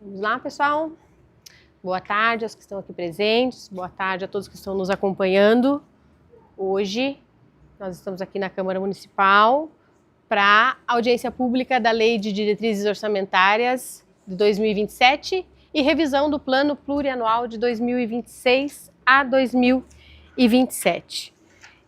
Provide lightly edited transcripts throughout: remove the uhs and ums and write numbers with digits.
Vamos lá, pessoal? Boa tarde aos que estão aqui presentes, boa tarde a todos que estão nos acompanhando. Hoje, nós estamos aqui na Câmara Municipal para a audiência pública da Lei de Diretrizes Orçamentárias de 2027 e revisão do Plano Plurianual de 2026 a 2027.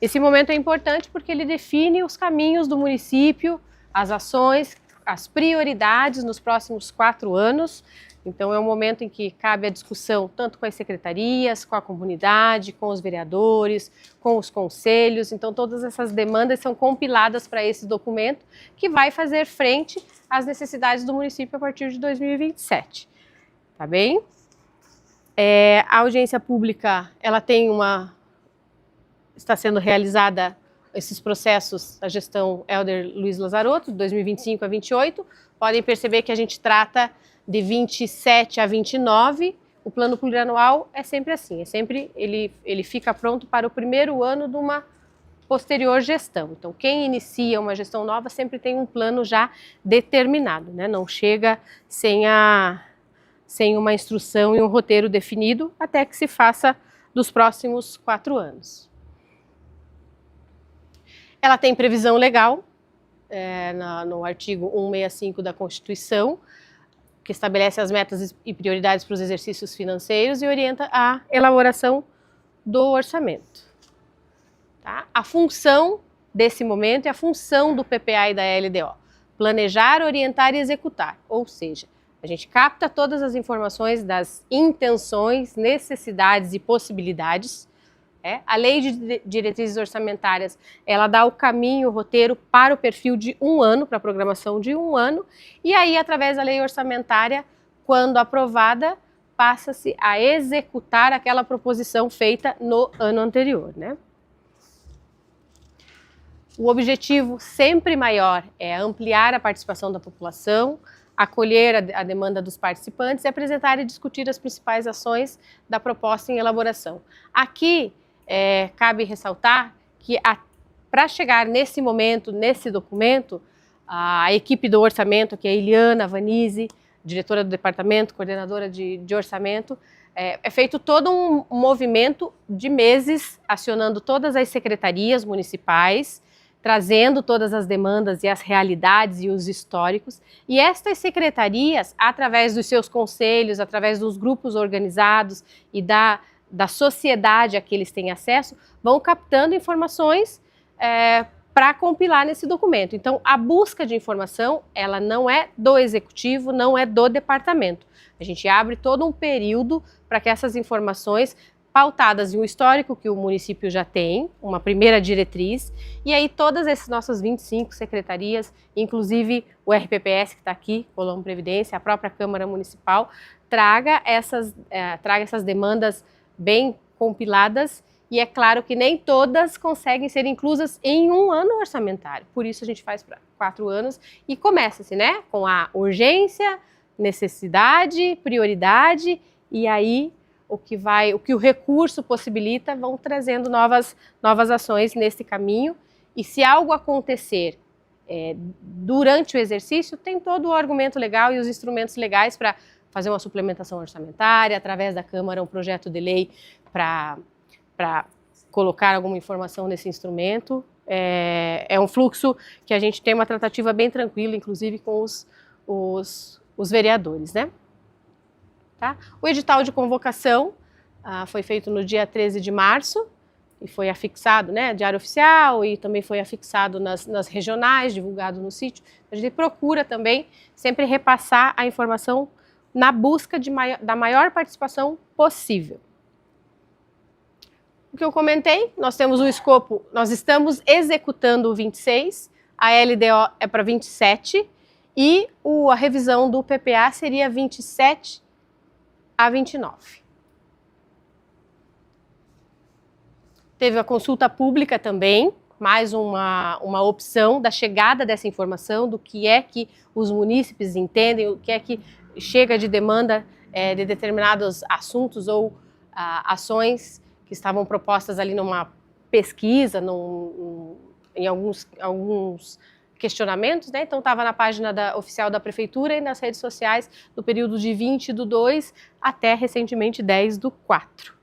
Esse momento é importante porque ele define os caminhos do município, as ações, as prioridades nos próximos 4 anos. Então é um momento em que cabe a discussão tanto com as secretarias, com a comunidade, com os vereadores, com os conselhos. Então todas essas demandas são compiladas para esse documento que vai fazer frente às necessidades do município a partir de 2027. Tá bem? A audiência pública, ela tem está sendo realizada esses processos da gestão Helder Luiz Lazarotto, de 2025 a 28. Podem perceber que a gente trata de 27 a 29, o plano plurianual é sempre assim, ele fica pronto para o primeiro ano de uma posterior gestão. Então, quem inicia uma gestão nova sempre tem um plano já determinado, né? Não chega sem uma instrução e um roteiro definido até que se faça dos próximos 4 anos. Ela tem previsão legal no artigo 165 da Constituição, que estabelece as metas e prioridades para os exercícios financeiros e orienta a elaboração do orçamento. Tá? A função desse momento é a função do PPA e da LDO, planejar, orientar e executar, ou seja, a gente capta todas as informações das intenções, necessidades e possibilidades. A Lei de Diretrizes Orçamentárias, ela dá o caminho, o roteiro para o perfil de 1 ano, para a programação de 1 ano, e aí, através da lei orçamentária, quando aprovada, passa-se a executar aquela proposição feita no ano anterior, né? O objetivo sempre maior é ampliar a participação da população, acolher a demanda dos participantes e apresentar e discutir as principais ações da proposta em elaboração. Aqui, cabe ressaltar que para chegar nesse momento, nesse documento, a equipe do orçamento, que é a Eliana Vanise, diretora do departamento, coordenadora de orçamento, é feito todo um movimento de meses, acionando todas as secretarias municipais, trazendo todas as demandas e as realidades e os históricos, e estas secretarias, através dos seus conselhos, através dos grupos organizados e da sociedade a que eles têm acesso, vão captando informações para compilar nesse documento. Então, a busca de informação, ela não é do executivo, não é do departamento. A gente abre todo um período para que essas informações, pautadas em um histórico que o município já tem, uma primeira diretriz, e aí todas essas nossas 25 secretarias, inclusive o RPPS que está aqui, Colombo Previdência, a própria Câmara Municipal, traga essas demandas bem compiladas, e é claro que nem todas conseguem ser inclusas em 1 ano orçamentário, por isso a gente faz para 4 anos e começa-se, né, com a urgência, necessidade, prioridade, e aí o que o recurso possibilita, vão trazendo novas ações nesse caminho, e se algo acontecer durante o exercício, tem todo o argumento legal e os instrumentos legais para fazer uma suplementação orçamentária, através da Câmara, um projeto de lei para colocar alguma informação nesse instrumento. É um fluxo que a gente tem uma tratativa bem tranquila, inclusive com os vereadores, né? Tá? O edital de convocação foi feito no dia 13 de março e foi afixado, né, Diário Oficial, e também foi afixado nas regionais, divulgado no sítio. A gente procura também sempre repassar a informação na busca da maior participação possível. O que eu comentei, nós temos o escopo, nós estamos executando o 26, a LDO é para 27 e a revisão do PPA seria 27 a 29. Teve a consulta pública também, mais uma opção da chegada dessa informação, do que é que os munícipes entendem, o que é que chega de demanda de determinados assuntos ou ações que estavam propostas ali numa pesquisa, em alguns questionamentos, né? Então estava na página oficial da Prefeitura e nas redes sociais do período de 20/2 até recentemente 10/4.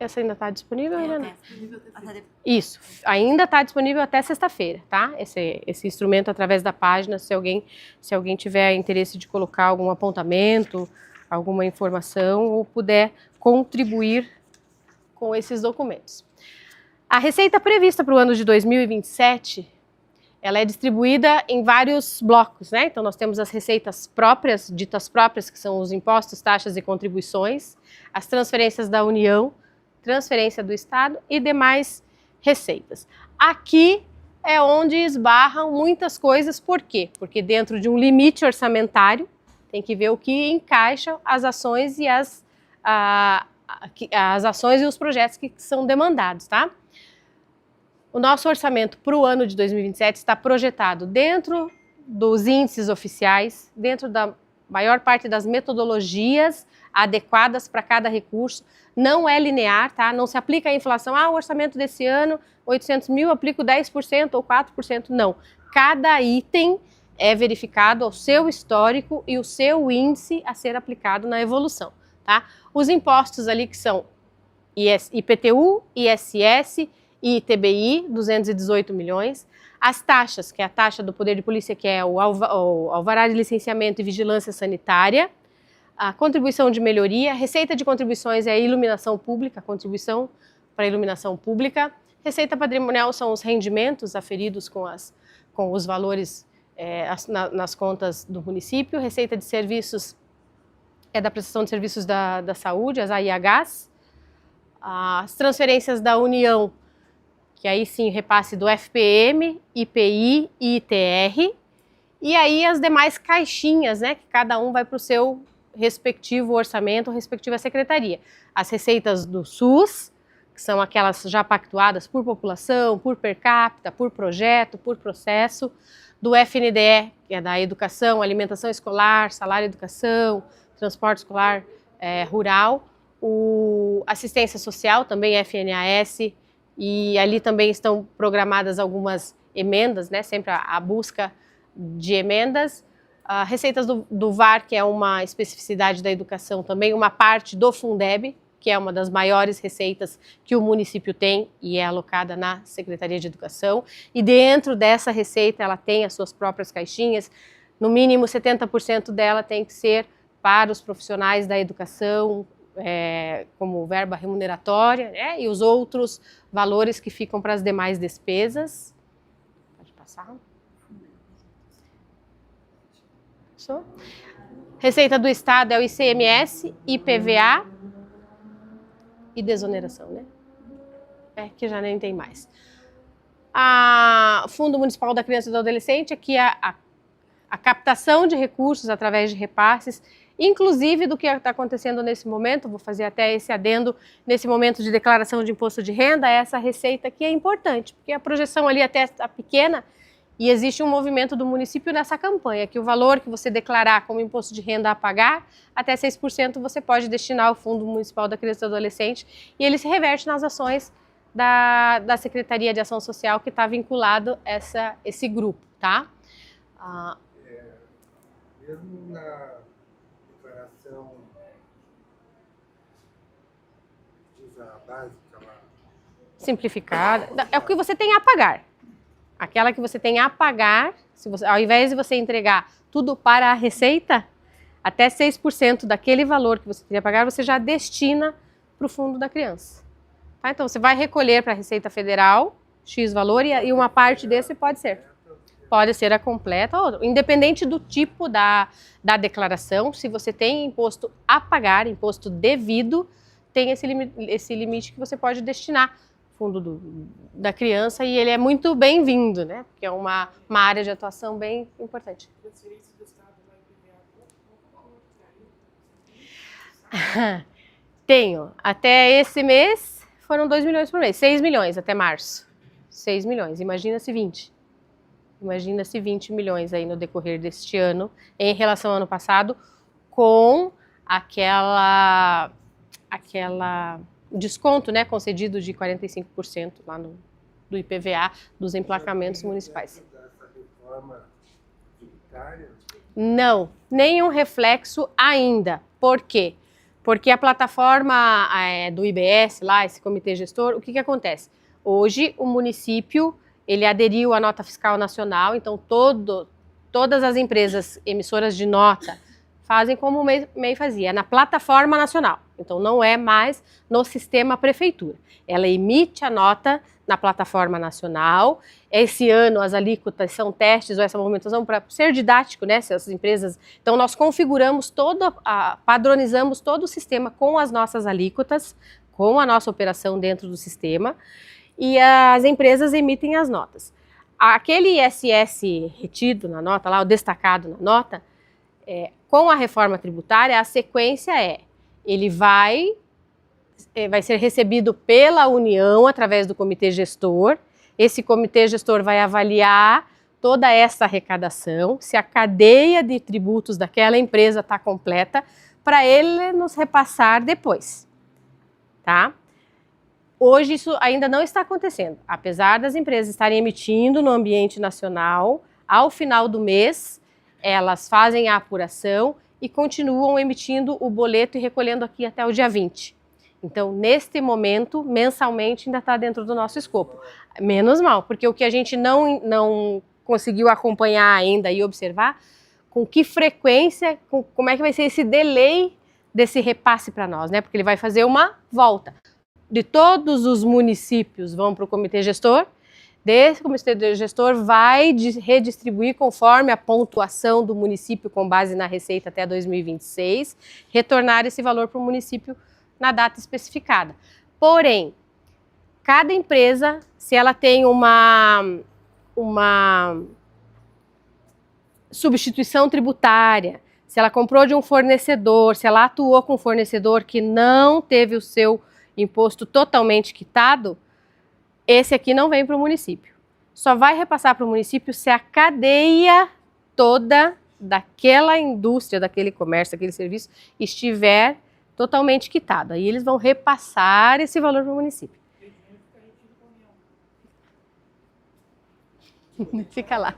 Essa ainda está disponível, Helena? Isso, ainda está disponível até sexta-feira, tá? Esse instrumento através da página, se alguém tiver interesse de colocar algum apontamento, alguma informação ou puder contribuir com esses documentos. A receita prevista para o ano de 2027, ela é distribuída em vários blocos, né? Então nós temos as receitas próprias, ditas próprias, que são os impostos, taxas e contribuições, as transferências da União, transferência do Estado e demais receitas. Aqui é onde esbarram muitas coisas, por quê? Porque dentro de um limite orçamentário, tem que ver o que encaixa as ações e as ações e os projetos que são demandados, tá? O nosso orçamento para o ano de 2027 está projetado dentro dos índices oficiais, dentro da maior parte das metodologias adequadas para cada recurso. Não é linear, tá? Não se aplica a inflação. O orçamento desse ano, 800 mil, aplico 10% ou 4%. Não. Cada item é verificado ao seu histórico e o seu índice a ser aplicado na evolução, tá? Os impostos ali que são IPTU, ISS e ITBI, 218 milhões. As taxas, que é a taxa do Poder de Polícia, que é o alvará de licenciamento e vigilância sanitária, a contribuição de melhoria, receita de contribuições é a iluminação pública, a contribuição para a iluminação pública. Receita patrimonial são os rendimentos aferidos com os valores nas contas do município. Receita de serviços é da prestação de serviços da saúde, as AIHs. As transferências da União, que aí sim repasse do FPM, IPI e ITR. E aí as demais caixinhas, né, que cada um vai para o seu respectivo orçamento, respectiva secretaria. As receitas do SUS, que são aquelas já pactuadas por população, por per capita, por projeto, por processo. Do FNDE, que é da educação, alimentação escolar, salário educação, transporte escolar rural. O assistência social, também FNAS, e ali também estão programadas algumas emendas, né, sempre a busca de emendas. Receitas do VAR, que é uma especificidade da educação também, uma parte do Fundeb, que é uma das maiores receitas que o município tem e é alocada na Secretaria de Educação. E dentro dessa receita ela tem as suas próprias caixinhas, no mínimo 70% dela tem que ser para os profissionais da educação, como verba remuneratória, né, e os outros valores que ficam para as demais despesas. Pode passar. Receita do Estado é o ICMS, IPVA e desoneração, né? Que já nem tem mais. Fundo Municipal da Criança e do Adolescente, aqui a captação de recursos através de repasses, inclusive do que está acontecendo nesse momento, vou fazer até esse adendo, nesse momento de declaração de imposto de renda, essa receita aqui é importante, porque a projeção ali até está pequena, e existe um movimento do município nessa campanha, que o valor que você declarar como imposto de renda a pagar, até 6% você pode destinar ao Fundo Municipal da Criança e do Adolescente, e ele se reverte nas ações da Secretaria de Ação Social, que está vinculado a esse grupo, tá? Mesmo na declaração básica lá, simplificada, é o que você tem a pagar. Aquela que você tem a pagar, ao invés de você entregar tudo para a receita, até 6% daquele valor que você teria a pagar, você já destina para o fundo da criança. Tá? Então, você vai recolher para a Receita Federal, X valor, e uma parte desse pode ser a completa, ou independente do tipo da declaração, se você tem imposto a pagar, imposto devido, tem esse limite que você pode destinar fundo da criança, e ele é muito bem-vindo, né? Porque é uma área de atuação bem importante. Transferência do Estado vai Tenho. Até esse mês foram 2 milhões por mês, 6 milhões até março. 6 milhões, imagina-se 20. Imagina-se 20 milhões aí no decorrer deste ano, em relação ao ano passado, com aquela desconto, né, concedido de 45% lá do IPVA, dos emplacamentos municipais. Dessa reforma tributária? Não, nenhum reflexo ainda. Por quê? Porque a plataforma do IBS, lá, esse comitê gestor, o que acontece? Hoje, o município, ele aderiu à nota fiscal nacional, então todas as empresas emissoras de nota fazem como o MEI fazia, na plataforma nacional. Então, não é mais no sistema prefeitura. Ela emite a nota na plataforma nacional. Esse ano, as alíquotas são testes ou essa movimentação para ser didático, né? Se as empresas... Então, nós configuramos padronizamos todo o sistema com as nossas alíquotas, com a nossa operação dentro do sistema, e as empresas emitem as notas. Aquele ISS retido na nota, lá, o destacado na nota, com a reforma tributária, a sequência ele vai ser recebido pela União através do comitê gestor. Esse comitê gestor vai avaliar toda essa arrecadação, se a cadeia de tributos daquela empresa está completa, para ele nos repassar depois, tá? Hoje isso ainda não está acontecendo, apesar das empresas estarem emitindo no ambiente nacional, ao final do mês, elas fazem a apuração e continuam emitindo o boleto e recolhendo aqui até o dia 20. Então, neste momento, mensalmente, ainda está dentro do nosso escopo. Menos mal, porque o que a gente não conseguiu acompanhar ainda e observar, com que frequência, como é que vai ser esse delay desse repasse para nós, né? Porque ele vai fazer uma volta. De todos os municípios vão para o comitê gestor, desse comitê gestor vai redistribuir conforme a pontuação do município com base na receita até 2026, retornar esse valor para o município na data especificada. Porém, cada empresa, se ela tem uma substituição tributária, se ela comprou de um fornecedor, se ela atuou com um fornecedor que não teve o seu imposto totalmente quitado, esse aqui não vem para o município. Só vai repassar para o município se a cadeia toda daquela indústria, daquele comércio, daquele serviço, estiver totalmente quitada. Aí eles vão repassar esse valor para o município. Fica lá.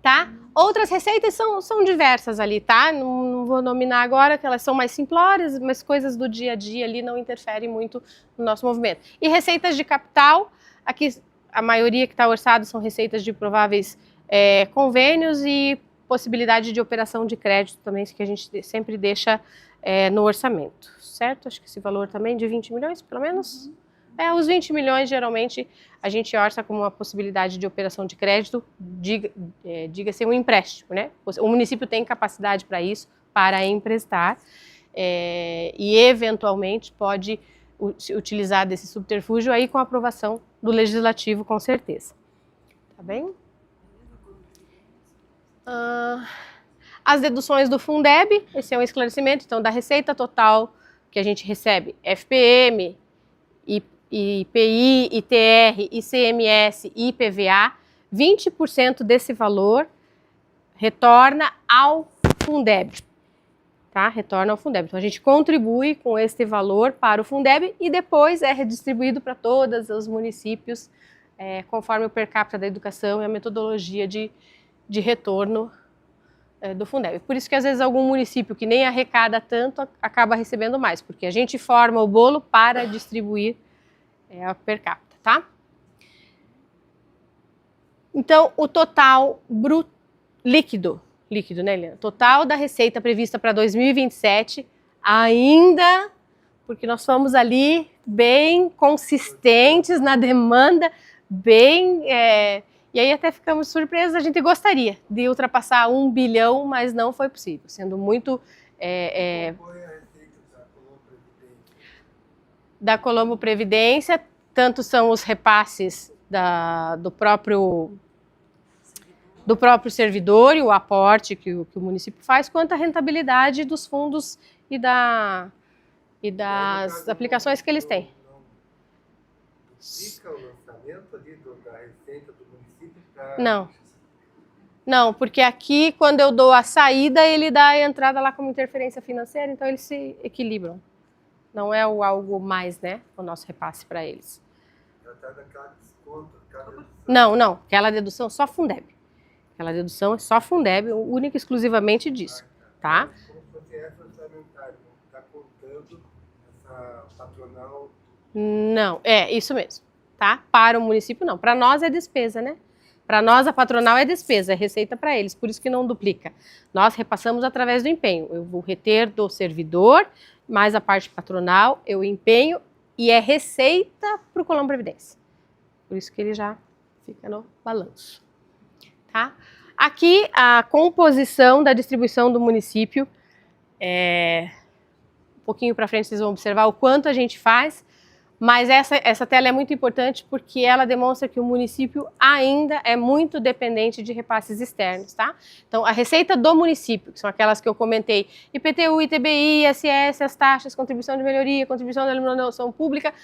Tá? Outras receitas são diversas ali, tá? Não vou nominar agora, que elas são mais simplórias, mas coisas do dia a dia ali não interferem muito no nosso movimento. E receitas de capital, aqui a maioria que está orçado são receitas de prováveis convênios e possibilidade de operação de crédito também, que a gente sempre deixa no orçamento, certo? Acho que esse valor também de 20 milhões, pelo menos. Os 20 milhões, geralmente, a gente orça como uma possibilidade de operação de crédito, diga-se um empréstimo, né? O município tem capacidade para isso, para emprestar, e eventualmente pode utilizar desse subterfúgio aí com a aprovação do legislativo, com certeza. Tá bem? As deduções do Fundeb, esse é um esclarecimento, então, da receita total que a gente recebe, FPM, IPI, ITR, ICMS e IPVA, 20% desse valor retorna ao Fundeb, tá? Retorna ao Fundeb. Então, a gente contribui com este valor para o Fundeb e depois é redistribuído para todos os municípios, conforme o per capita da educação e a metodologia de retorno do Fundeb. Por isso que, às vezes, algum município que nem arrecada tanto acaba recebendo mais, porque a gente forma o bolo para distribuir a per capita, tá? Então, o total bruto, líquido, né, Helena? Total da receita prevista para 2027, ainda, porque nós fomos ali bem consistentes na demanda, e aí até ficamos surpresos, a gente gostaria de ultrapassar 1 bilhão, mas não foi possível, sendo muito... Da Colombo Previdência, tanto são os repasses do próprio servidor e o aporte que o município faz, quanto a rentabilidade dos fundos e das aplicações que eles têm. Fica o lançamento ali da receita do município? Não, porque aqui, quando eu dou a saída, ele dá a entrada lá como interferência financeira, então eles se equilibram. Não é algo mais, né, o nosso repasse para eles. tratar daquela desconto, daquela dedução. Não. Aquela dedução só Fundeb. Aquela dedução é só Fundeb, única e exclusivamente disso, tá? Como se fosse essa orçamentária, não está contando essa patronal. Não, é isso mesmo, tá? Para o município não. Para nós é despesa, né? Para nós a patronal é despesa, é receita para eles, por isso que não duplica. Nós repassamos através do empenho. Eu vou reter do servidor, mais a parte patronal, eu empenho e é receita para o Colombo Previdência. Por isso que ele já fica no balanço. Tá? Aqui a composição da distribuição do município, um pouquinho para frente vocês vão observar o quanto a gente faz, mas essa tela é muito importante porque ela demonstra que o município ainda é muito dependente de repasses externos, tá? Então, a receita do município, que são aquelas que eu comentei, IPTU, ITBI, ISS, as taxas, contribuição de melhoria, contribuição da iluminação pública,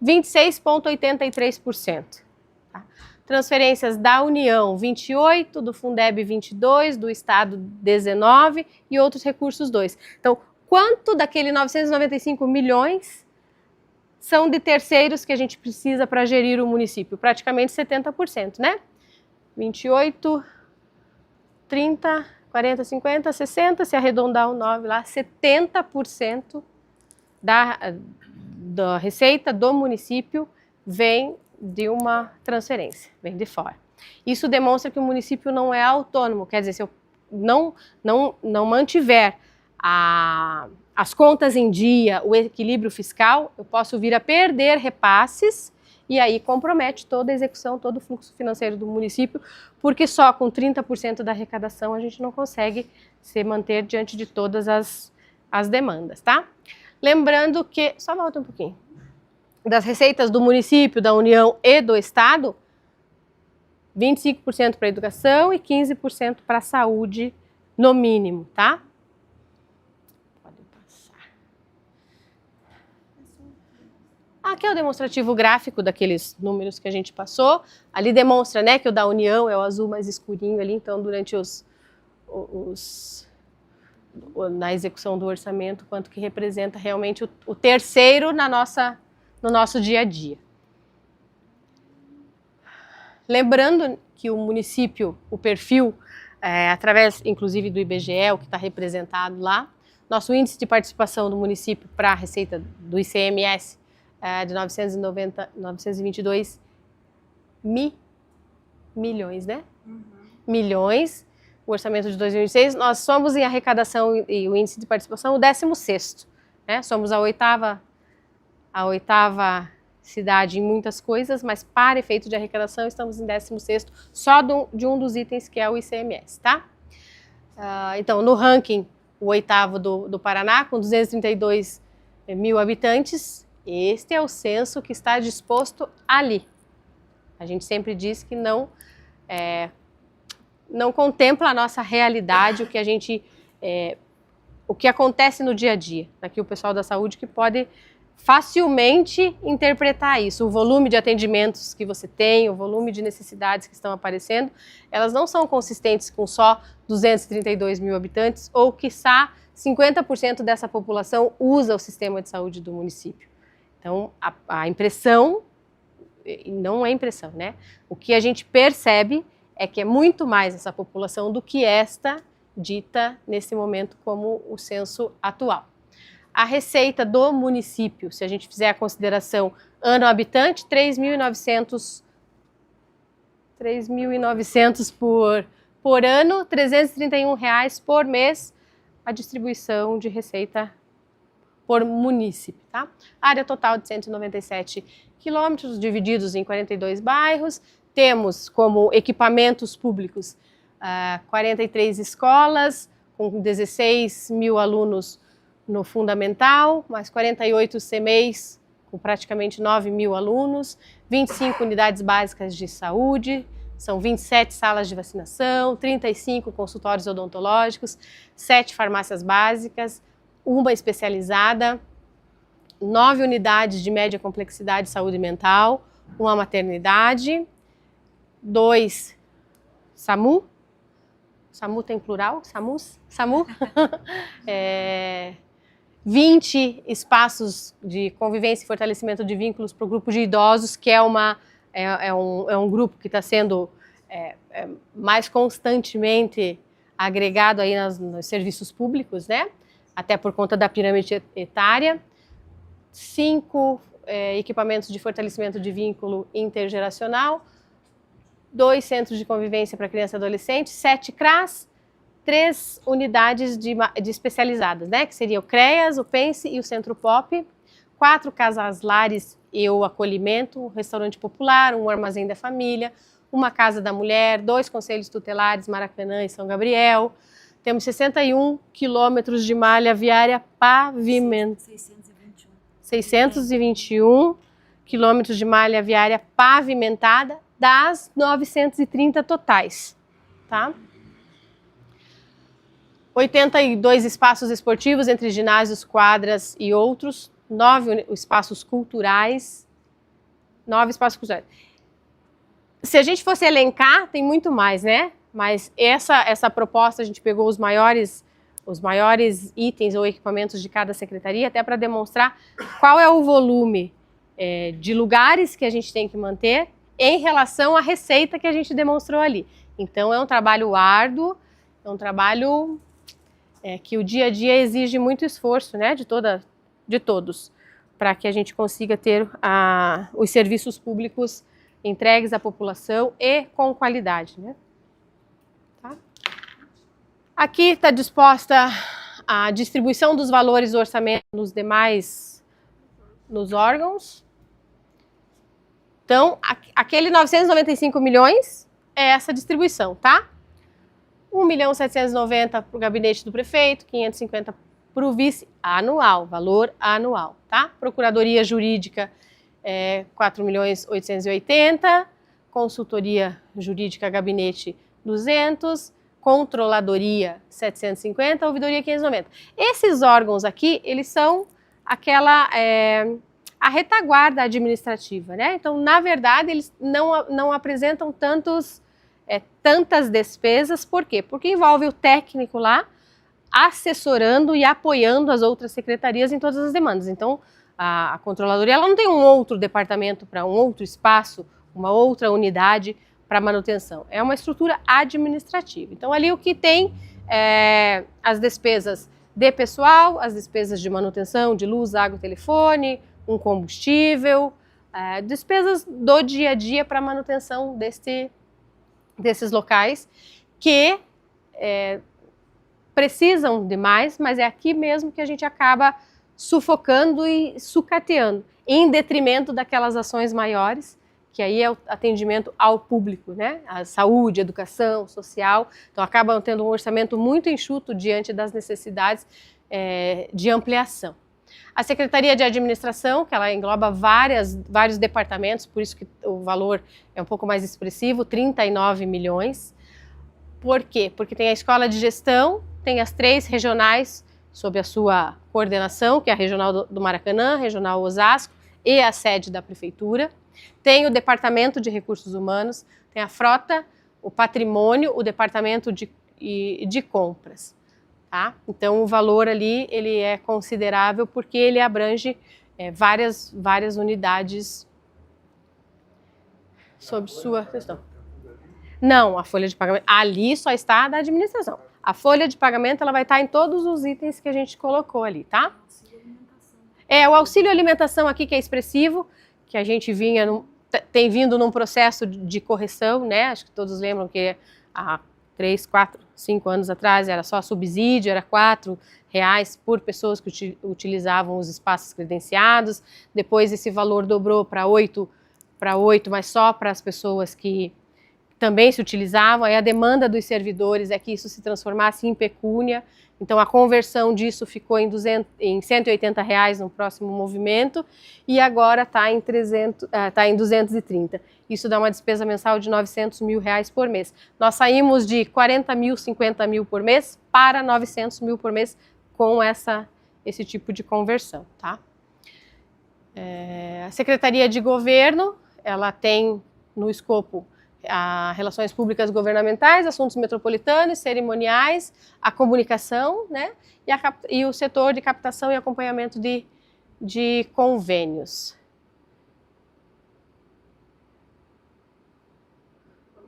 26,83%. Tá? Transferências da União, 28%, do Fundeb, 22%, do Estado, 19% e outros recursos, 2%. Então, quanto daquele 995 milhões são de terceiros que a gente precisa para gerir o município? Praticamente 70%, né? 28, 30, 40, 50, 60, se arredondar o 9 lá, 70% da receita do município vem de uma transferência, vem de fora. Isso demonstra que o município não é autônomo, quer dizer, se eu não mantiver as contas em dia, o equilíbrio fiscal, eu posso vir a perder repasses e aí compromete toda a execução, todo o fluxo financeiro do município, porque só com 30% da arrecadação a gente não consegue se manter diante de todas as demandas, tá? Lembrando que, só volta um pouquinho, das receitas do município, da União e do Estado, 25% para a educação e 15% para a saúde, no mínimo, tá? Aqui é o demonstrativo gráfico daqueles números que a gente passou. Ali demonstra, né, que o da União é o azul mais escurinho ali, então durante na execução do orçamento, quanto que representa realmente o terceiro no nosso dia a dia. Lembrando que o município, o perfil, através inclusive do IBGE, o que está representado lá, nosso índice de participação do município para a receita do ICMS de 922 milhões, né? Uhum. Milhões, o orçamento de 2026, nós somos em arrecadação e o índice de participação o 16º, né? Somos a oitava cidade em muitas coisas, mas para efeito de arrecadação estamos em 16º, só de um dos itens que é o ICMS, tá? Então, no ranking, o oitavo do Paraná, com 232 mil habitantes, este é o censo que está disposto ali. A gente sempre diz que não contempla a nossa realidade, o que acontece no dia a dia. Aqui o pessoal da saúde que pode facilmente interpretar isso. O volume de atendimentos que você tem, o volume de necessidades que estão aparecendo, elas não são consistentes com só 232 mil habitantes ou, quiçá, 50% dessa população usa o sistema de saúde do município. Então, a impressão, não é impressão, né? O que a gente percebe é que é muito mais essa população do que esta dita nesse momento como o censo atual. A receita do município, se a gente fizer a consideração ano habitante, 3.900 por ano, R$ 331 por mês, a distribuição de receita por munícipe, tá? Área total de 197 quilômetros, divididos em 42 bairros. Temos como equipamentos públicos 43 escolas, com 16 mil alunos no fundamental, mais 48 CMEIs, com praticamente 9 mil alunos, 25 unidades básicas de saúde, são 27 salas de vacinação, 35 consultórios odontológicos, 7 farmácias básicas, uma especializada, 9 unidades de média complexidade de saúde mental, uma maternidade, 2 SAMU, SAMU tem plural? SAMU? 20 20 espaços de convivência e fortalecimento de vínculos para o grupo de idosos, que é um grupo que está sendo mais constantemente agregado aí nos serviços públicos, né? Até por conta da pirâmide etária. 5 equipamentos de fortalecimento de vínculo intergeracional, 2 centros de convivência para criança e adolescente, 7 CRAS, 3 unidades de especializadas, né? Que seria o CREAS, o PENSE e o Centro POP, 4 casas lares e o acolhimento, um restaurante popular, um armazém da família, uma casa da mulher, 2 conselhos tutelares, Maracanã e São Gabriel. Temos 61 quilômetros de malha viária pavimentada. 621 quilômetros de malha viária pavimentada das 930 totais, tá? 82 espaços esportivos entre ginásios, quadras e outros, 9 espaços culturais, 9 espaços culturais. Se a gente fosse elencar, tem muito mais, né? Mas essa proposta, a gente pegou os maiores itens ou equipamentos de cada secretaria, até para demonstrar qual é o volume de lugares que a gente tem que manter em relação à receita que a gente demonstrou ali. Então, é um trabalho árduo, é um trabalho que o dia a dia exige muito esforço, né, de todos, para que a gente consiga ter os serviços públicos entregues à população e com qualidade, né? Tá? Aqui está disposta a distribuição dos valores do orçamento nos órgãos. Então, aquele 995 milhões é essa distribuição, tá? 1.790.000 para o gabinete do prefeito, 550 para o vice anual, valor anual, tá? Procuradoria Jurídica, 4.880.000, consultoria jurídica, gabinete, 200, controladoria, 750, ouvidoria, 590. Esses órgãos aqui, eles são a retaguarda administrativa, né? Então, na verdade, eles não apresentam tantas despesas. Por quê? Porque envolve o técnico lá assessorando e apoiando as outras secretarias em todas as demandas. Então, a controladoria ela não tem um outro departamento para um outro espaço, uma outra unidade para manutenção. É uma estrutura administrativa. Então, ali o que tem as despesas de pessoal, as despesas de manutenção, de luz, água, telefone, um combustível, despesas do dia a dia para manutenção desses locais que precisam de mais, mas é aqui mesmo que a gente acaba sufocando e sucateando, em detrimento daquelas ações maiores, que aí é o atendimento ao público, né? A saúde, educação, social. Então, acabam tendo um orçamento muito enxuto diante das necessidades de ampliação. A Secretaria de Administração, que ela engloba vários departamentos, por isso que o valor é um pouco mais expressivo, 39 milhões. Por quê? Porque tem a Escola de Gestão, tem as 3 regionais sob a sua coordenação, que é a Regional do Maracanã, Regional Osasco e a sede da Prefeitura. Tem o Departamento de Recursos Humanos, tem a Frota, o Patrimônio, o Departamento de Compras. Tá? Então, o valor ali ele é considerável porque ele abrange várias unidades sob sua gestão. Não, a folha de pagamento ali só está da administração. A folha de pagamento ela vai estar em todos os itens que a gente colocou ali, tá? O auxílio alimentação aqui que é expressivo, que a gente tem vindo num processo de correção, né? Acho que todos lembram que há 3, 4, 5 anos atrás era só subsídio, era R$4 por pessoas que utilizavam os espaços credenciados. Depois esse valor dobrou para 8, mas só para as pessoas que também se utilizavam. Aí a demanda dos servidores é que isso se transformasse em pecúnia. Então a conversão disso ficou em R$180 no próximo movimento e agora está em 230. Isso dá uma despesa mensal de R$900 mil por mês. Nós saímos de 40 mil, 50 mil por mês para 900 mil por mês com esse tipo de conversão, tá? A Secretaria de Governo, ela tem no escopo relações públicas governamentais, assuntos metropolitanos, cerimoniais, a comunicação, né? E o setor de captação e acompanhamento de convênios.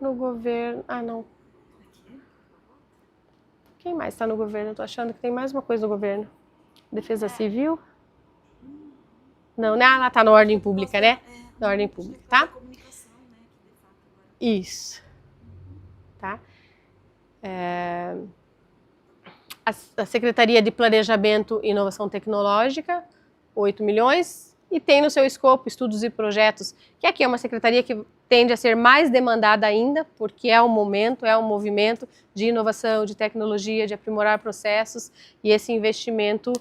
No governo... Ah, não. Quem mais está no governo? Estou achando que tem mais uma coisa no governo. Defesa Civil? Não, né? Ela está na ordem pública, né? Na ordem pública, tá? Isso. Tá? A Secretaria de Planejamento e Inovação Tecnológica, 8 milhões, e tem no seu escopo estudos e projetos, que aqui é uma secretaria que tende a ser mais demandada ainda, porque é um momento, é um movimento de inovação, de tecnologia, de aprimorar processos, e esse investimento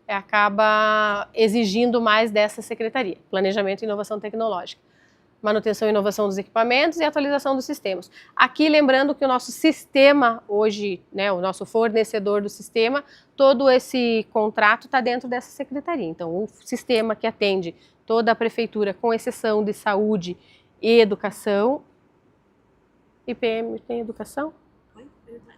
acaba exigindo mais dessa secretaria, Planejamento e Inovação Tecnológica. Manutenção e inovação dos equipamentos e atualização dos sistemas. Aqui, lembrando que o nosso sistema hoje, né, o nosso fornecedor do sistema, todo esse contrato está dentro dessa secretaria. Então, o sistema que atende toda a prefeitura, com exceção de saúde e educação. IPM tem educação?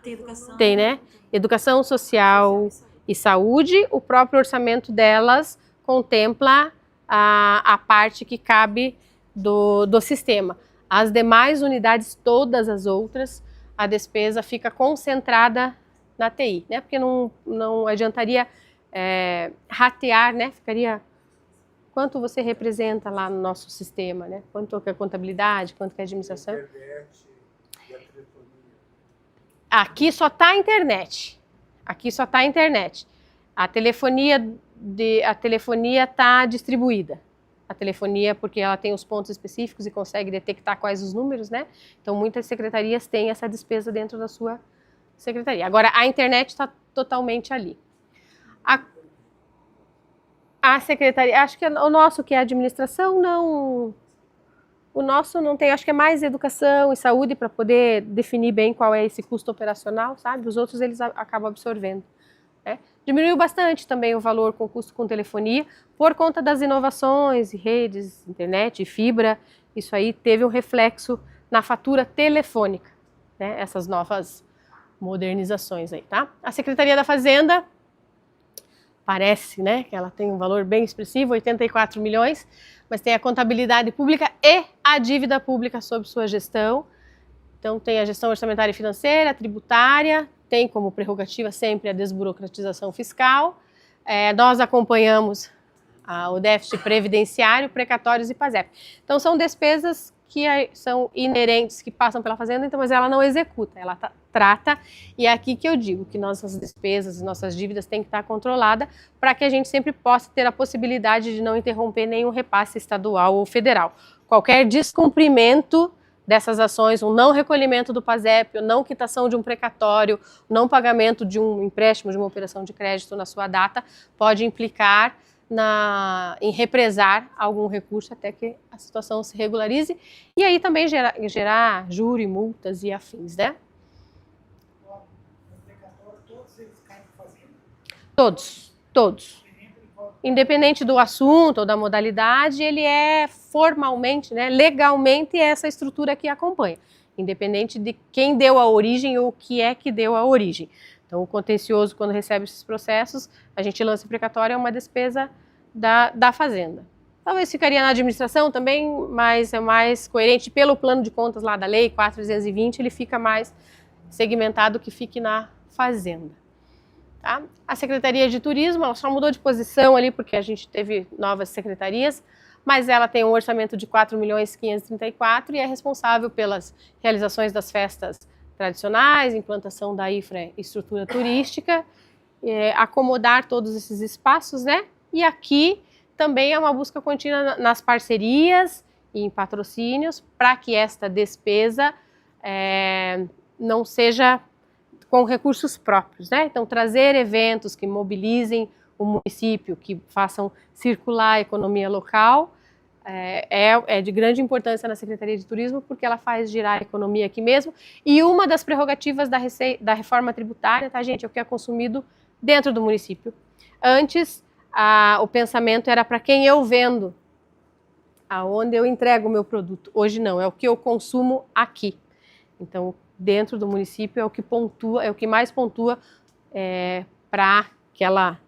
Tem educação. Tem, né? Educação social e saúde, o próprio orçamento delas contempla a parte que cabe do sistema. As demais unidades, todas as outras, a despesa fica concentrada na TI, né? Porque não adiantaria ratear, né? Ficaria quanto você representa lá no nosso sistema, né? Quanto que é contabilidade, quanto que é administração. A internet e a telefonia. Aqui só está a internet. Aqui só está a internet. A telefonia está distribuída. A telefonia, porque ela tem os pontos específicos e consegue detectar quais os números, né? Então, muitas secretarias têm essa despesa dentro da sua secretaria. Agora, a internet está totalmente ali. A secretaria, acho que o nosso, que é a administração, não... O nosso não tem, acho que é mais educação e saúde para poder definir bem qual é esse custo operacional, sabe? Os outros, eles acabam absorvendo. Né? Diminuiu bastante também o valor com custo com telefonia, por conta das inovações, redes, internet, fibra. Isso aí teve um reflexo na fatura telefônica, né? Essas novas modernizações aí, tá? A Secretaria da Fazenda, parece, né, que ela tem um valor bem expressivo, 84 milhões, mas tem a contabilidade pública e a dívida pública sob sua gestão. Então tem a gestão orçamentária e financeira, tributária, tem como prerrogativa sempre a desburocratização fiscal. Nós acompanhamos o déficit previdenciário, precatórios e PASEP. Então são despesas que são inerentes, que passam pela Fazenda, então, mas ela não executa, ela trata, e é aqui que eu digo que nossas despesas, nossas dívidas têm que estar controladas para que a gente sempre possa ter a possibilidade de não interromper nenhum repasse estadual ou federal. Qualquer descumprimento dessas ações, um não recolhimento do PASEP, não quitação de um precatório, não pagamento de um empréstimo, de uma operação de crédito na sua data, pode implicar em represar algum recurso até que a situação se regularize e aí também gerar júri, multas e afins, né? Todos eles caem fazendo? Todos. Independente do assunto ou da modalidade, ele é formalmente, né, legalmente, essa estrutura que acompanha, independente de quem deu a origem ou o que é que deu a origem. Então, o contencioso, quando recebe esses processos, a gente lança precatório, é uma despesa da Fazenda. Talvez ficaria na administração também, mas é mais coerente pelo plano de contas lá da lei 4.320, ele fica mais segmentado que fique na Fazenda. Tá? A Secretaria de Turismo, ela só mudou de posição ali porque a gente teve novas secretarias, mas ela tem um orçamento de 4.534 e é responsável pelas realizações das festas tradicionais, implantação da infraestrutura turística, acomodar todos esses espaços, né? E aqui também é uma busca contínua nas parcerias e em patrocínios para que esta despesa não seja com recursos próprios, né? Então, trazer eventos que mobilizem o município, que façam circular a economia local, é de grande importância na Secretaria de Turismo, porque ela faz girar a economia aqui mesmo. E uma das prerrogativas da reforma tributária, tá, gente, é o que é consumido dentro do município. Antes, o pensamento era para quem eu vendo aonde eu entrego o meu produto. Hoje não, é o que eu consumo aqui. Então, dentro do município é o que pontua, é o que mais pontua para aquela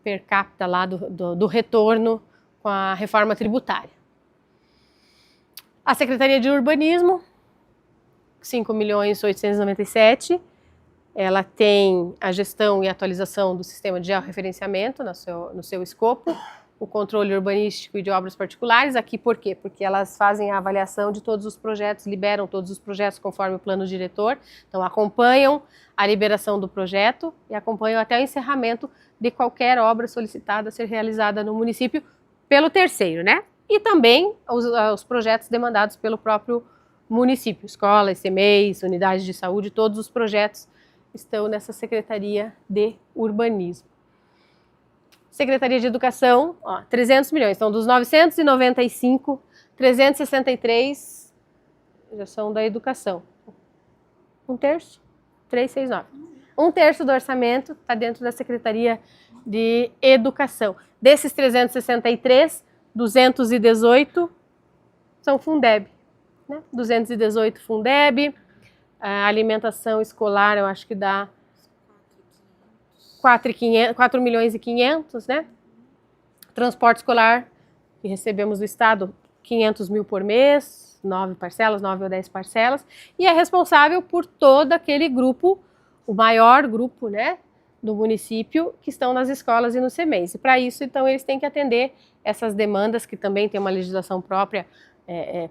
per capita lá do retorno com a reforma tributária. A Secretaria de Urbanismo, 5.897.000, ela tem a gestão e atualização do sistema de georreferenciamento no seu escopo, o controle urbanístico e de obras particulares. Aqui por quê? Porque elas fazem a avaliação de todos os projetos, liberam todos os projetos conforme o plano diretor, então acompanham a liberação do projeto e acompanham até o encerramento de qualquer obra solicitada a ser realizada no município pelo terceiro, né? E também os projetos demandados pelo próprio município, escolas, CMEIs, unidades de saúde, todos os projetos estão nessa Secretaria de Urbanismo. Secretaria de Educação, 300 milhões. Então, dos 995, 363 já são da educação. Um terço, 369. Um terço do orçamento está dentro da Secretaria de Educação. Desses 363, 218 são Fundeb. Né? 218 Fundeb. A alimentação escolar, eu acho que dá 4 milhões e 500, né? Transporte escolar, que recebemos do Estado, 500 mil por mês, 9 parcelas, 9 ou 10 parcelas, e é responsável por todo aquele grupo, o maior grupo, né, do município, que estão nas escolas e nos CMEIs. E para isso, então, eles têm que atender essas demandas, que também tem uma legislação própria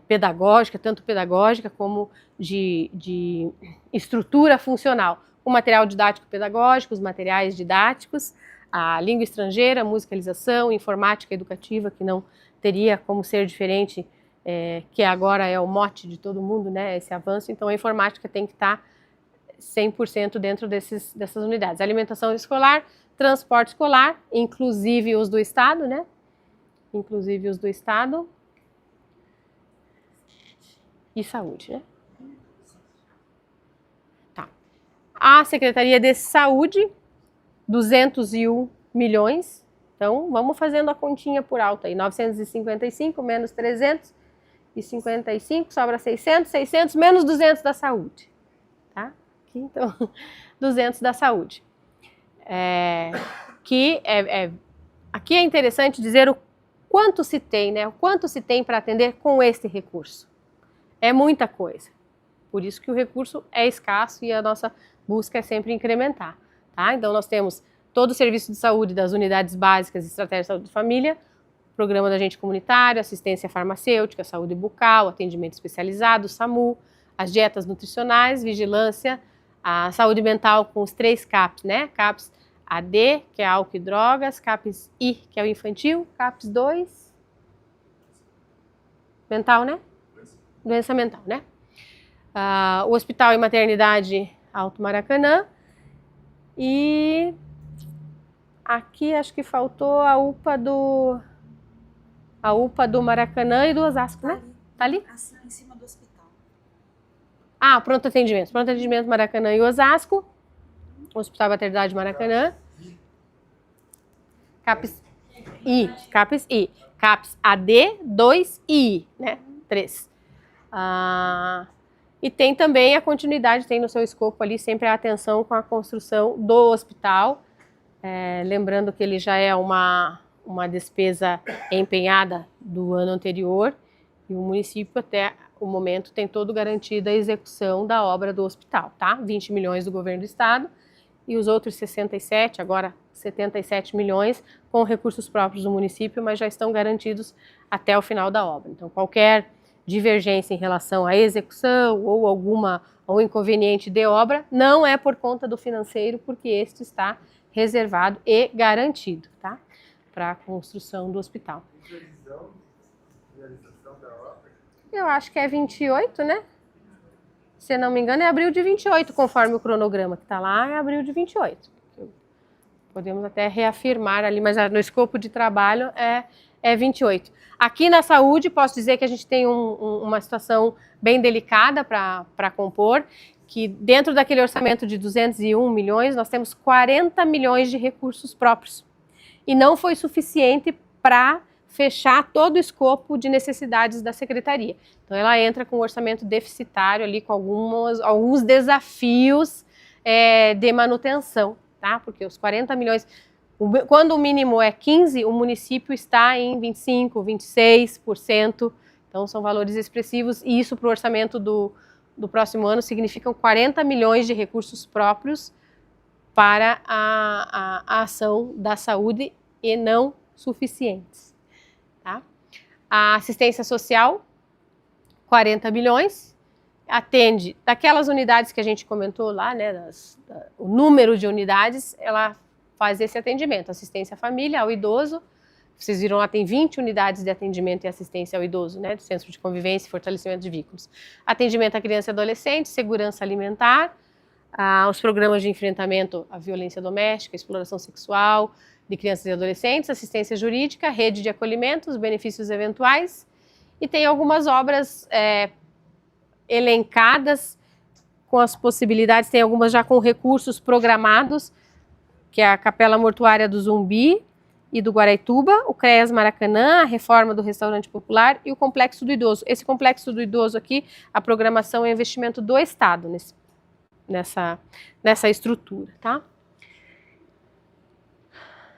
pedagógica, tanto pedagógica como de estrutura funcional. O material didático pedagógico, os materiais didáticos, a língua estrangeira, musicalização, informática educativa, que não teria como ser diferente, que agora é o mote de todo mundo, né, esse avanço. Então, a informática tem que estar 100% dentro dessas unidades. Alimentação escolar, transporte escolar, inclusive os do Estado, né? Inclusive os do Estado. E saúde, né? Tá. A Secretaria de Saúde, 201 milhões. Então, vamos fazendo a continha por alto aí. 955 menos 355, sobra 600, 600 menos 200 da saúde. Tá? Aqui, então, 200 da saúde. Aqui é interessante dizer o quanto se tem, né? O quanto se tem para atender com este recurso. É muita coisa. Por isso que o recurso é escasso e a nossa busca é sempre incrementar. Tá? Então, nós temos todo o serviço de saúde das unidades básicas e estratégia de saúde de família, programa da agente comunitário, assistência farmacêutica, saúde bucal, atendimento especializado, SAMU, as dietas nutricionais, vigilância, a saúde mental com os 3 CAPs, né? CAPs AD, que é álcool e drogas, CAPs I, que é o infantil, CAPs 2, mental, né? Doença mental, né? O Hospital e Maternidade Alto Maracanã. E aqui acho que faltou a UPA do Maracanã e do Osasco, né? Tá ali? Em cima do hospital. Pronto atendimento. Pronto atendimento Maracanã e Osasco. Hospital e Maternidade Maracanã. CAPs I. CAPs I. CAPs AD, 2 e I, né? 3. E tem também a continuidade, tem no seu escopo ali sempre a atenção com a construção do hospital, lembrando que ele já é uma despesa empenhada do ano anterior e o município até o momento tem todo garantido a execução da obra do hospital, tá? 20 milhões do governo do estado e os outros 67, agora 77 milhões com recursos próprios do município, mas já estão garantidos até o final da obra. Então, qualquer divergência em relação à execução ou algum inconveniente de obra, não é por conta do financeiro, porque este está reservado e garantido, tá? Para a construção do hospital. Previsão de realização da obra? Eu acho que é 28, né? Se não me engano, é abril de 28, conforme o cronograma que está lá, é abril de 28. Podemos até reafirmar ali, mas no escopo de trabalho é 28. Aqui na saúde, posso dizer que a gente tem uma situação bem delicada para compor, que dentro daquele orçamento de 201 milhões, nós temos 40 milhões de recursos próprios. E não foi suficiente para fechar todo o escopo de necessidades da secretaria. Então, ela entra com um orçamento deficitário ali, com alguns desafios de manutenção, tá? Porque os 40 milhões, quando o mínimo é 15, o município está em 25, 26%, então são valores expressivos, e isso para o orçamento do próximo ano significam 40 milhões de recursos próprios para a ação da saúde e não suficientes. Tá? A assistência social, 40 milhões, atende daquelas unidades que a gente comentou lá, né, o número de unidades, ela faz esse atendimento, assistência à família, ao idoso. Vocês viram lá, tem 20 unidades de atendimento e assistência ao idoso, né, do Centro de Convivência e Fortalecimento de Vínculos. Atendimento à criança e adolescente, segurança alimentar, os programas de enfrentamento à violência doméstica, exploração sexual de crianças e adolescentes, assistência jurídica, rede de acolhimentos, benefícios eventuais, e tem algumas obras elencadas com as possibilidades, tem algumas já com recursos programados, que é a Capela Mortuária do Zumbi e do Guaraituba, o CREAS Maracanã, a reforma do Restaurante Popular e o Complexo do Idoso. Esse Complexo do Idoso aqui, a programação é investimento do Estado nessa estrutura, tá?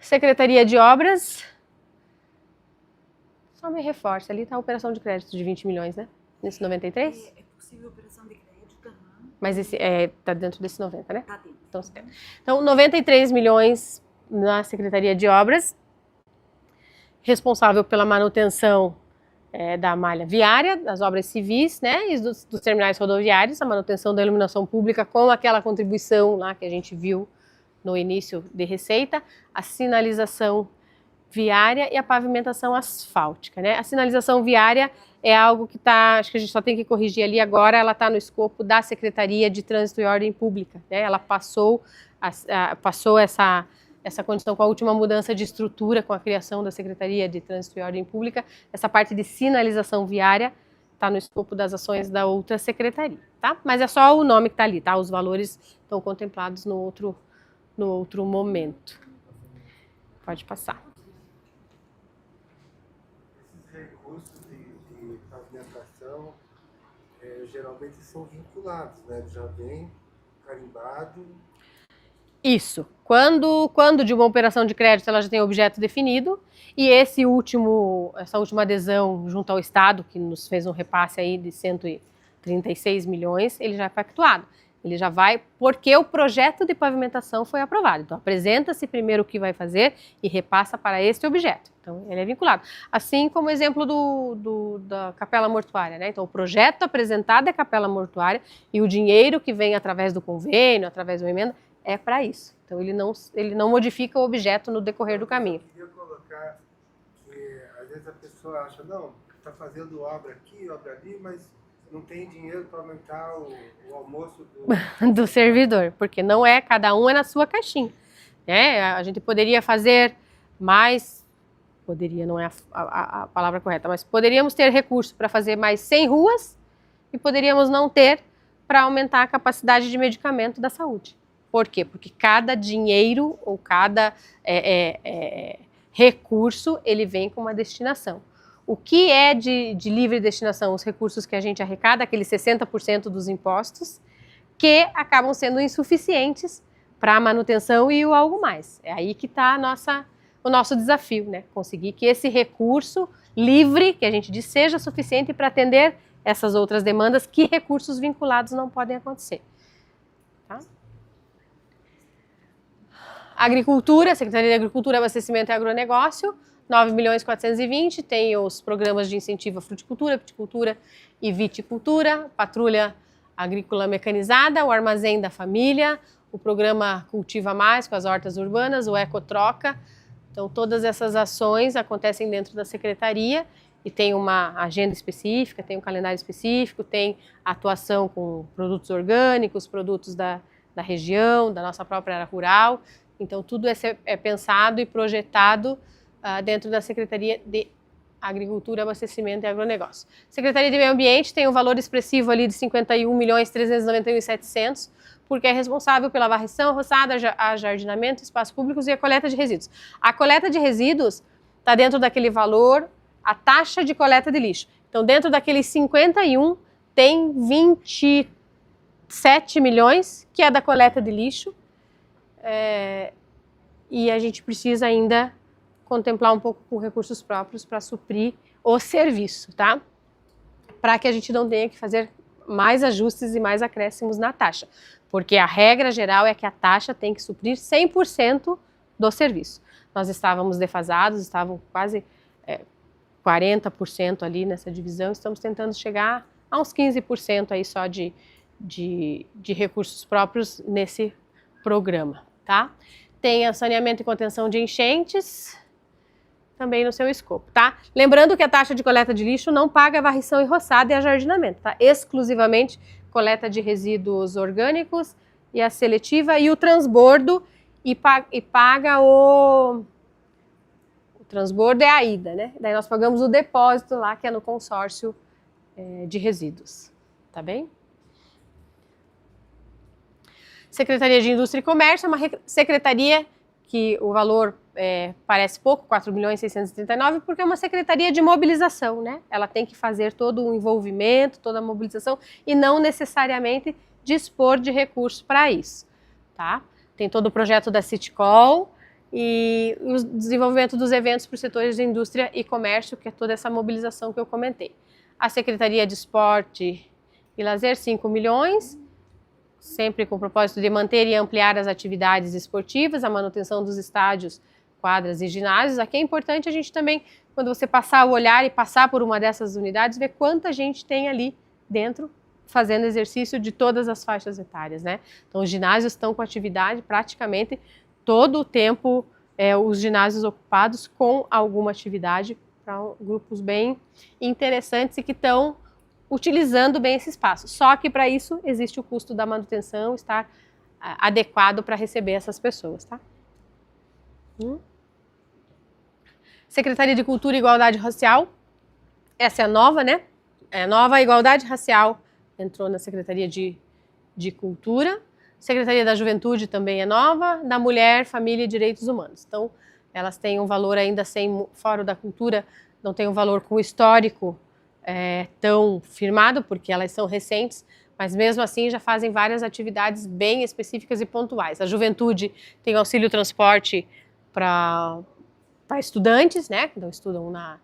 Secretaria de Obras, só me reforça, ali está a operação de crédito de 20 milhões, né? Nesse 93? É possível operação de crédito, Mas esse está dentro desse 90, né? Tá dentro. Então, 93 milhões na Secretaria de Obras, responsável pela manutenção da malha viária, das obras civis, né, e dos terminais rodoviários, a manutenção da iluminação pública com aquela contribuição lá que a gente viu no início de receita, a sinalização viária e a pavimentação asfáltica, né? A sinalização viária é algo que acho que a gente só tem que corrigir ali agora, ela está no escopo da Secretaria de Trânsito e Ordem Pública, né? Ela passou essa condição com a última mudança de estrutura, com a criação da Secretaria de Trânsito e Ordem Pública, essa parte de sinalização viária está no escopo das ações da outra secretaria, tá? Mas é só o nome que está ali, tá? Os valores estão contemplados no outro momento. Pode passar. Esses recursos de pavimentação geralmente são vinculados, né? Já vem carimbado. Isso. Quando de uma operação de crédito ela já tem objeto definido, e essa última adesão junto ao Estado, que nos fez um repasse aí de 136 milhões, ele já é pactuado. Ele já vai, porque o projeto de pavimentação foi aprovado. Então, apresenta-se primeiro o que vai fazer e repassa para este objeto. Então, ele é vinculado. Assim como o exemplo da Capela Mortuária, né? Então, o projeto apresentado é a Capela Mortuária e o dinheiro que vem através do convênio, através de uma emenda, é para isso. Então, ele não modifica o objeto no decorrer do caminho. Eu queria colocar que, às vezes, a pessoa acha, não, está fazendo obra aqui, obra ali, mas não tem dinheiro para aumentar o almoço do servidor, porque não é, cada um é na sua caixinha. Né? A gente poderia fazer mais, poderia, não é a palavra correta, mas poderíamos ter recurso para fazer mais 100 ruas e poderíamos não ter para aumentar a capacidade de medicamento da saúde. Por quê? Porque cada dinheiro ou cada recurso, ele vem com uma destinação. O que é de livre destinação? Os recursos que a gente arrecada, aqueles 60% dos impostos, que acabam sendo insuficientes para a manutenção e o algo mais. É aí que está o nosso desafio, né? Conseguir que esse recurso livre, que a gente diz, seja suficiente para atender essas outras demandas, que recursos vinculados não podem acontecer. Tá? Agricultura, Secretaria de Agricultura, Abastecimento e Agronegócio, 9.420.000, tem os programas de incentivo à fruticultura, piticultura e viticultura, patrulha agrícola mecanizada, o armazém da família, o programa Cultiva Mais com as hortas urbanas, o Ecotroca. Então, todas essas ações acontecem dentro da secretaria e tem uma agenda específica, tem um calendário específico, tem atuação com produtos orgânicos, produtos da região, da nossa própria área rural. Então, tudo é pensado e projetado dentro da Secretaria de Agricultura, Abastecimento e Agronegócio. Secretaria de Meio Ambiente tem um valor expressivo ali de 51.391.700, porque é responsável pela varrição, roçada, ajardinamento, espaços públicos e a coleta de resíduos. A coleta de resíduos está dentro daquele valor a taxa de coleta de lixo. Então, dentro daqueles 51, tem 27 milhões, que é da coleta de lixo, e a gente precisa ainda contemplar um pouco com recursos próprios para suprir o serviço, tá? Para que a gente não tenha que fazer mais ajustes e mais acréscimos na taxa, porque a regra geral é que a taxa tem que suprir 100% do serviço. Nós estávamos defasados, estavam quase 40% ali nessa divisão, estamos tentando chegar a uns 15% aí só de recursos próprios nesse programa, tá? Tem saneamento e contenção de enchentes, também no seu escopo, tá? Lembrando que a taxa de coleta de lixo não paga varrição e roçada e ajardinamento, tá? Exclusivamente coleta de resíduos orgânicos e a seletiva e o transbordo e paga o transbordo é a ida, né? Daí nós pagamos o depósito lá, que é no consórcio de resíduos, tá bem? Secretaria de Indústria e Comércio é uma secretaria que o valor parece pouco, 4.639.000, porque é uma secretaria de mobilização, né? Ela tem que fazer todo o envolvimento, toda a mobilização e não necessariamente dispor de recursos para isso, tá? Tem todo o projeto da Citecol e o desenvolvimento dos eventos para os setores de indústria e comércio, que é toda essa mobilização que eu comentei. A Secretaria de Esporte e Lazer, 5 milhões, sempre com o propósito de manter e ampliar as atividades esportivas, a manutenção dos estádios, quadras e ginásios. Aqui é importante a gente também, quando você passar o olhar e passar por uma dessas unidades, ver quanta gente tem ali dentro fazendo exercício de todas as faixas etárias, né? Então, os ginásios estão com atividade praticamente todo o tempo, os ginásios ocupados com alguma atividade para grupos bem interessantes e que estão utilizando bem esse espaço. Só que para isso existe o custo da manutenção, estar adequado para receber essas pessoas, tá? Secretaria de Cultura e Igualdade Racial, essa é a nova, né? É nova, a Igualdade Racial entrou na Secretaria de Cultura. Secretaria da Juventude também é nova, da Mulher, Família e Direitos Humanos. Então, elas têm um valor ainda sem fora da cultura, não tem um valor com histórico tão firmado, porque elas são recentes, mas mesmo assim já fazem várias atividades bem específicas e pontuais. A Juventude tem auxílio transporte para estudantes, né, que não estudam na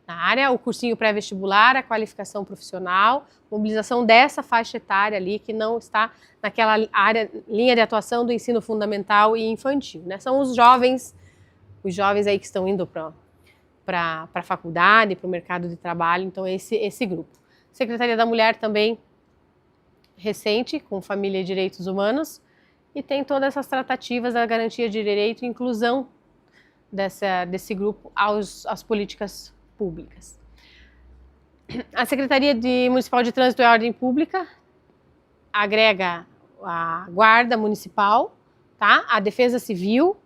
área, o cursinho pré-vestibular, a qualificação profissional, mobilização dessa faixa etária ali que não está naquela linha de atuação do ensino fundamental e infantil, né? São os jovens aí que estão indo para a faculdade, para o mercado de trabalho, então esse grupo. Secretaria da Mulher também recente, com Família e Direitos Humanos, e tem todas essas tratativas da garantia de direito e inclusão desse grupo às políticas públicas. A Secretaria Municipal de Trânsito e Ordem Pública agrega a Guarda Municipal, tá? A Defesa Civil,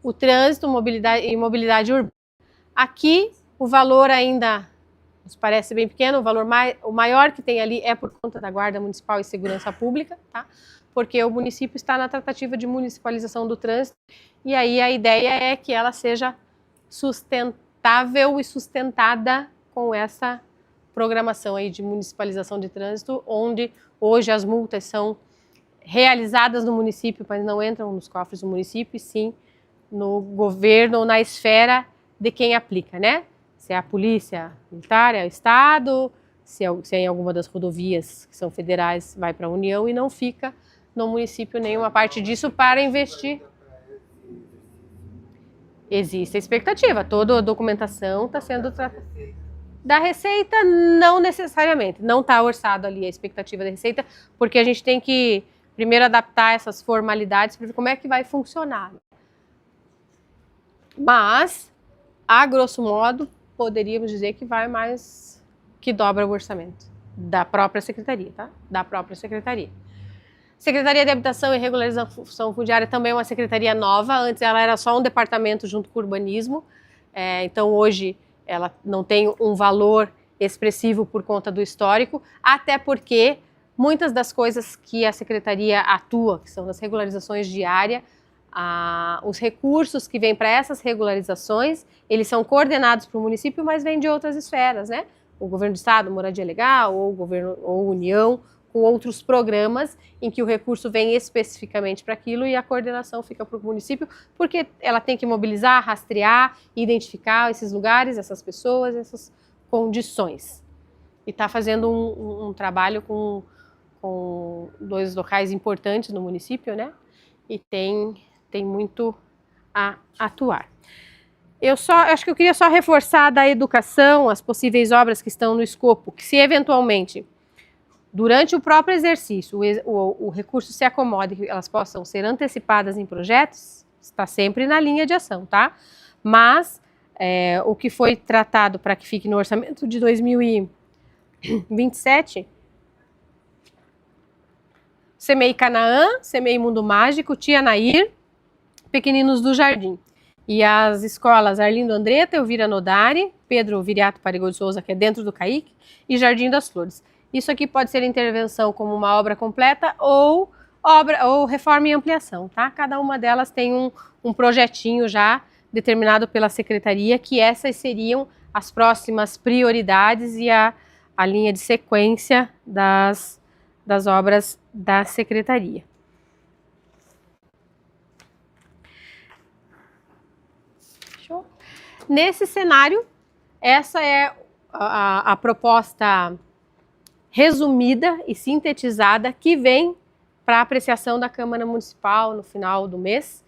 o Trânsito e Mobilidade Urbana. Aqui o valor ainda nos parece bem pequeno, o maior que tem ali é por conta da Guarda Municipal e Segurança Pública, tá? Porque o município está na tratativa de municipalização do trânsito e aí a ideia é que ela seja sustentável e sustentada com essa programação aí de municipalização de trânsito, onde hoje as multas são realizadas no município, mas não entram nos cofres do município, e sim no governo ou na esfera de quem aplica, né? Se é a polícia militar, é o Estado, se é em alguma das rodovias que são federais, vai para a União e não fica no município nenhuma parte disso para investir. Existe a expectativa, toda a documentação está sendo tratada. Da Receita, não necessariamente, não está orçado ali a expectativa da Receita, porque a gente tem que primeiro adaptar essas formalidades para ver como é que vai funcionar. Mas, a grosso modo, poderíamos dizer que vai mais que dobra o orçamento da própria Secretaria, tá? Da própria Secretaria. Secretaria de Habitação e Regularização Fundiária também é uma secretaria nova, antes ela era só um departamento junto com o urbanismo, então hoje ela não tem um valor expressivo por conta do histórico, até porque muitas das coisas que a secretaria atua, que são as regularizações de área, os recursos que vêm para essas regularizações, eles são coordenados para o município, mas vêm de outras esferas, né? O governo do estado, moradia legal, ou o governo ou União, com outros programas em que o recurso vem especificamente para aquilo e a coordenação fica para o município, porque ela tem que mobilizar, rastrear, identificar esses lugares, essas pessoas, essas condições. E está fazendo um trabalho com 2 locais importantes no município, né? E tem muito a atuar. Acho que eu queria só reforçar da educação, as possíveis obras que estão no escopo, que se eventualmente, durante o próprio exercício, o recurso se acomode e elas possam ser antecipadas em projetos, está sempre na linha de ação, tá? Mas o que foi tratado para que fique no orçamento de 2027, CMEI Canaã, CMEI Mundo Mágico, Tia Nair, Pequeninos do Jardim. E as escolas Arlindo Andretta, Elvira Nodari, Pedro Viriato Parigol de Souza, que é dentro do CAIC, e Jardim das Flores. Isso aqui pode ser intervenção como uma obra completa ou reforma e ampliação, tá? Cada uma delas tem um projetinho já determinado pela secretaria, que essas seriam as próximas prioridades e a linha de sequência das obras da secretaria. Nesse cenário, essa é a proposta resumida e sintetizada que vem para apreciação da Câmara Municipal no final do mês,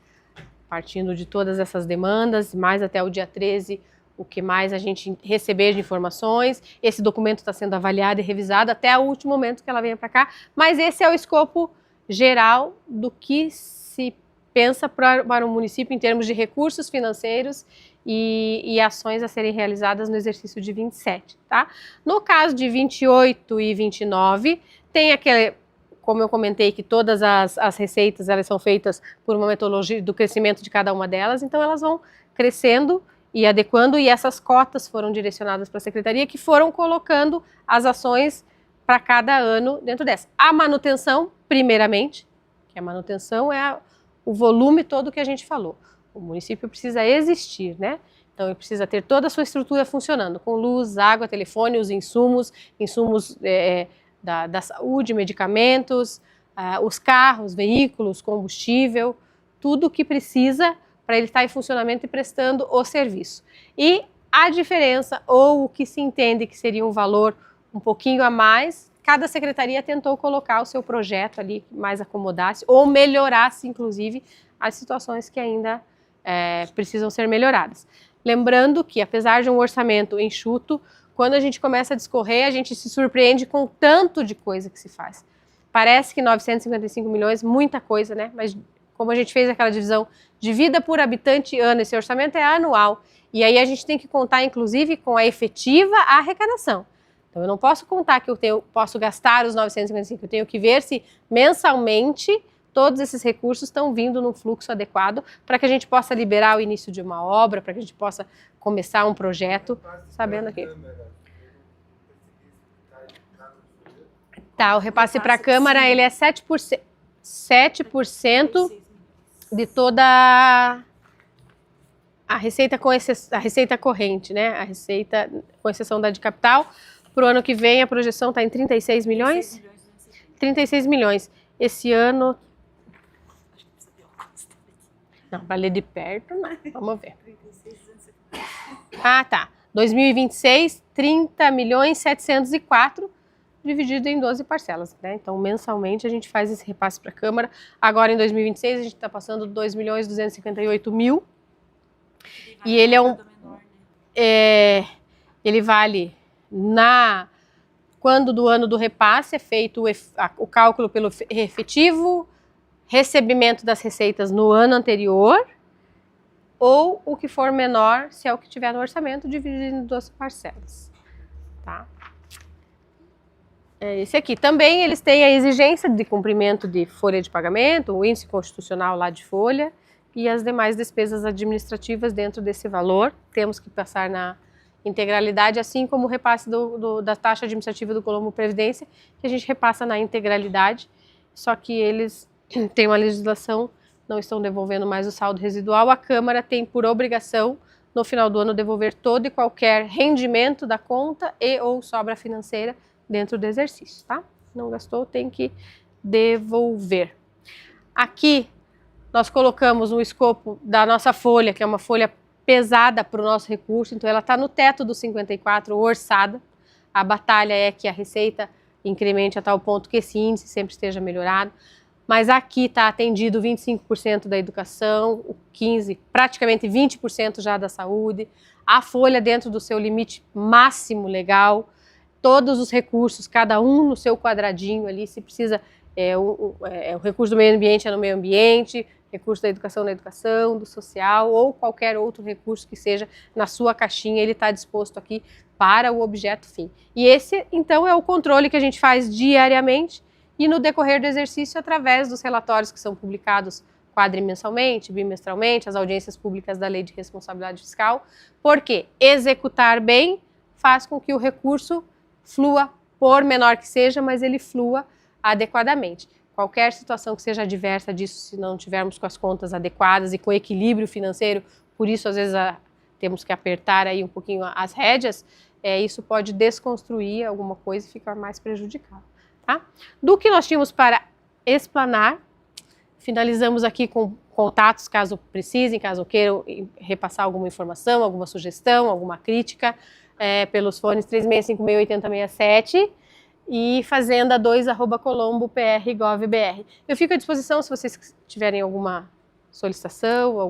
partindo de todas essas demandas, mais até o dia 13, o que mais a gente receber de informações. Esse documento está sendo avaliado e revisado até o último momento que ela venha para cá, mas esse é o escopo geral do que se pensa para o município em termos de recursos financeiros e ações a serem realizadas no exercício de 27, tá? No caso de 28 e 29, tem aquele, como eu comentei, que todas as receitas elas são feitas por uma metodologia do crescimento de cada uma delas, então elas vão crescendo e adequando, e essas cotas foram direcionadas para a secretaria, que foram colocando as ações para cada ano dentro dessa. A manutenção, primeiramente, que a manutenção é o volume todo que a gente falou. O município precisa existir, né? Então, ele precisa ter toda a sua estrutura funcionando, com luz, água, telefone, os insumos da saúde, medicamentos, os carros, veículos, combustível, tudo o que precisa para ele estar em funcionamento e prestando o serviço. E a diferença, ou o que se entende que seria um valor um pouquinho a mais, cada secretaria tentou colocar o seu projeto ali que mais acomodasse, ou melhorasse, inclusive, as situações que ainda precisam ser melhoradas. Lembrando que, apesar de um orçamento enxuto, quando a gente começa a discorrer, a gente se surpreende com o tanto de coisa que se faz. Parece que 955 milhões, muita coisa, né? Mas como a gente fez aquela divisão de vida por habitante ano, esse orçamento é anual. E aí a gente tem que contar, inclusive, com a efetiva arrecadação. Então, eu não posso contar que posso gastar os 955, eu tenho que ver se mensalmente todos esses recursos estão vindo num fluxo adequado para que a gente possa liberar o início de uma obra, para que a gente possa começar um projeto, sabendo que... Tá, o repasse para a Câmara, ele é 7% de toda a receita, a receita corrente, né? A receita, com exceção da de capital. Para o ano que vem, a projeção está em 36 milhões? 36 milhões. Esse ano... Não, para ler de perto, não. Vamos ver. Ah, tá. 2026, 30 milhões 704, dividido em 12 parcelas, né? Então, mensalmente, a gente faz esse repasse para a Câmara. Agora, em 2026, a gente está passando 2 milhões 258 mil. E ele ele vale quando do ano do repasse é feito o cálculo pelo efetivo recebimento das receitas no ano anterior, ou o que for menor, se é o que tiver no orçamento, dividido em 12 parcelas. Tá? Esse aqui também, eles têm a exigência de cumprimento de folha de pagamento, o índice constitucional lá de folha, e as demais despesas administrativas dentro desse valor. Temos que passar na integralidade, assim como o repasse da taxa administrativa do Colombo Previdência, que a gente repassa na integralidade, só que eles têm uma legislação não estão devolvendo mais o saldo residual, a Câmara tem por obrigação, no final do ano, devolver todo e qualquer rendimento da conta e ou sobra financeira dentro do exercício, tá? Não gastou, tem que devolver. Aqui, nós colocamos um escopo da nossa folha, que é uma folha pesada para o nosso recurso, então ela está no teto dos 54, orçada. A batalha é que a receita incremente a tal ponto que esse índice sempre esteja melhorado. Mas aqui está atendido 25% da educação, 15%, praticamente 20% já da saúde, a folha dentro do seu limite máximo legal, todos os recursos, cada um no seu quadradinho ali, se precisa, o recurso do meio ambiente é no meio ambiente, recurso da educação na educação, do social ou qualquer outro recurso que seja na sua caixinha, ele está disposto aqui para o objeto fim. E esse, então, é o controle que a gente faz diariamente e no decorrer do exercício através dos relatórios que são publicados quadrimensalmente, bimestralmente, as audiências públicas da Lei de Responsabilidade Fiscal, porque executar bem faz com que o recurso flua, por menor que seja, mas ele flua adequadamente. Qualquer situação que seja adversa disso, se não tivermos com as contas adequadas e com equilíbrio financeiro, por isso às vezes temos que apertar aí um pouquinho as rédeas, isso pode desconstruir alguma coisa e ficar mais prejudicado. Tá? Do que nós tínhamos para explanar, finalizamos aqui com contatos, caso precisem, caso queiram repassar alguma informação, alguma sugestão, alguma crítica, pelos fones 3656-8067 e fazenda2@colombo.pr.gov.br. Eu fico à disposição se vocês tiverem alguma solicitação,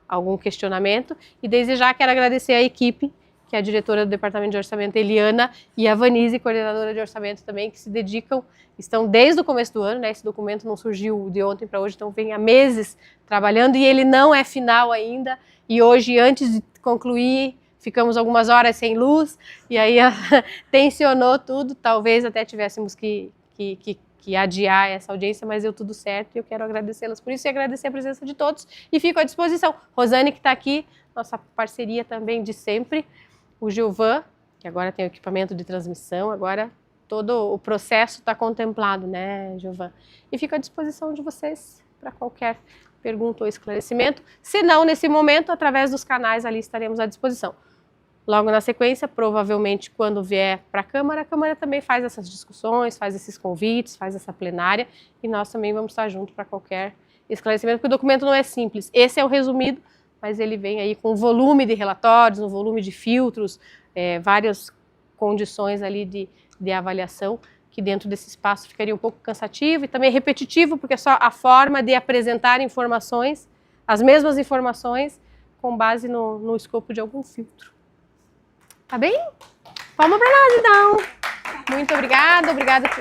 algum questionamento, e desde já quero agradecer a equipe, que é a diretora do Departamento de Orçamento, Eliana, e a Vanise, coordenadora de orçamento também, que se dedicam, estão desde o começo do ano, né? Esse documento não surgiu de ontem para hoje, então vem há meses trabalhando e ele não é final ainda. E hoje, antes de concluir, ficamos algumas horas sem luz e aí tensionou tudo, talvez até tivéssemos que adiar essa audiência, mas deu tudo certo e eu quero agradecê-las por isso e agradecer a presença de todos e fico à disposição. Rosane, que está aqui, nossa parceria também de sempre, o Gilvan, que agora tem o equipamento de transmissão, agora todo o processo está contemplado, né, Gilvan? E fico à disposição de vocês para qualquer pergunta ou esclarecimento. Se não, nesse momento, através dos canais ali estaremos à disposição. Logo na sequência, provavelmente quando vier para a Câmara também faz essas discussões, faz esses convites, faz essa plenária e nós também vamos estar juntos para qualquer esclarecimento, porque o documento não é simples. Esse é o resumido, mas ele vem aí com volume de relatórios, um volume de filtros, várias condições ali de avaliação, que dentro desse espaço ficaria um pouco cansativo e também repetitivo, porque é só a forma de apresentar informações, as mesmas informações, com base no escopo de algum filtro. Tá bem? Vamos para nós, então. Muito obrigada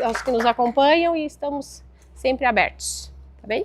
aos que nos acompanham e estamos sempre abertos. Tá bem?